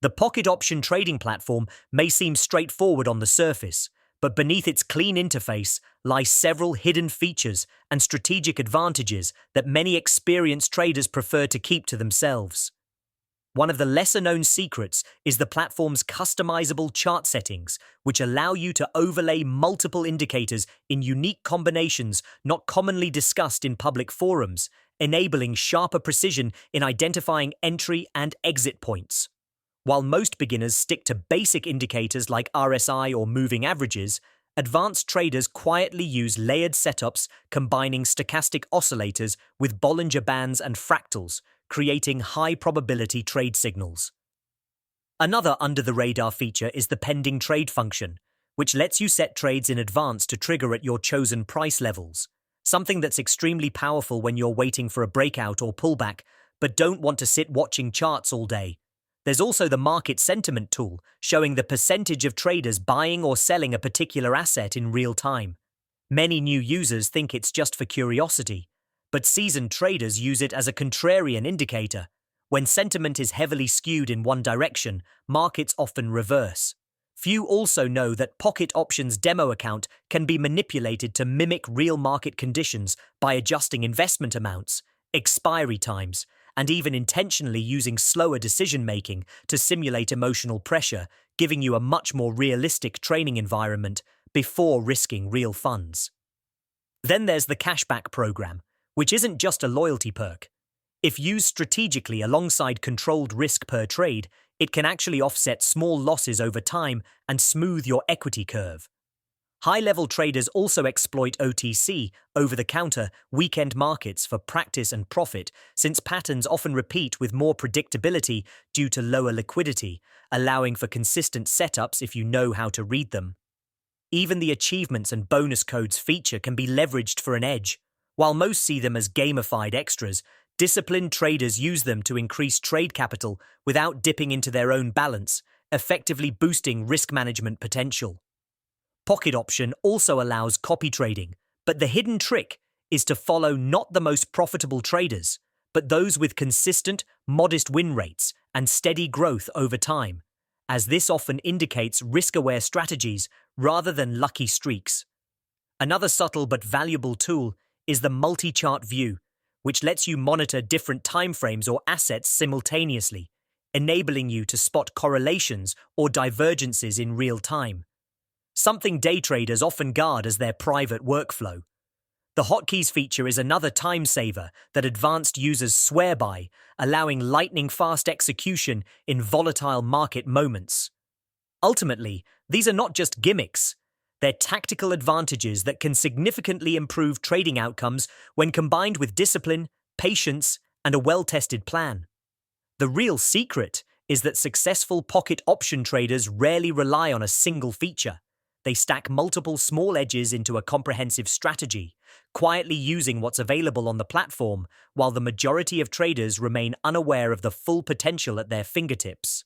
The pocket option trading platform may seem straightforward on the surface, but beneath its clean interface lie several hidden features and strategic advantages that many experienced traders prefer to keep to themselves. One of the lesser-known secrets is the platform's customizable chart settings, which allow you to overlay multiple indicators in unique combinations not commonly discussed in public forums, enabling sharper precision in identifying entry and exit points. While most beginners stick to basic indicators like RSI or moving averages, advanced traders quietly use layered setups combining stochastic oscillators with Bollinger Bands and fractals, creating high-probability trade signals. Another under-the-radar feature is the pending trade function, which lets you set trades in advance to trigger at your chosen price levels, something that's extremely powerful when you're waiting for a breakout or pullback, but don't want to sit watching charts all day. There's also the market sentiment tool, showing the percentage of traders buying or selling a particular asset in real time. Many new users think it's just for curiosity, but seasoned traders use it as a contrarian indicator. When sentiment is heavily skewed in one direction, markets often reverse. Few also know that Pocket Options demo account can be manipulated to mimic real market conditions by adjusting investment amounts, expiry times, and even intentionally using slower decision-making to simulate emotional pressure, giving you a much more realistic training environment before risking real funds. Then there's the cashback program, which isn't just a loyalty perk. If used strategically alongside controlled risk per trade, it can actually offset small losses over time and smooth your equity curve. High-level traders also exploit OTC, over-the-counter, weekend markets for practice and profit, since patterns often repeat with more predictability due to lower liquidity, allowing for consistent setups if you know how to read them. Even the achievements and bonus codes feature can be leveraged for an edge. While most see them as gamified extras, disciplined traders use them to increase trade capital without dipping into their own balance, effectively boosting risk management potential. Pocket Option also allows copy trading, but the hidden trick is to follow not the most profitable traders, but those with consistent, modest win rates and steady growth over time, as this often indicates risk-aware strategies rather than lucky streaks. Another subtle but valuable tool is the multi-chart view, which lets you monitor different timeframes or assets simultaneously, enabling you to spot correlations or divergences in real time. Something day traders often guard as their private workflow. The hotkeys feature is another time saver that advanced users swear by, allowing lightning-fast execution in volatile market moments. Ultimately, these are not just gimmicks. They're tactical advantages that can significantly improve trading outcomes when combined with discipline, patience, and a well-tested plan. The real secret is that successful pocket option traders rarely rely on a single feature. They stack multiple small edges into a comprehensive strategy, quietly using what's available on the platform, while the majority of traders remain unaware of the full potential at their fingertips.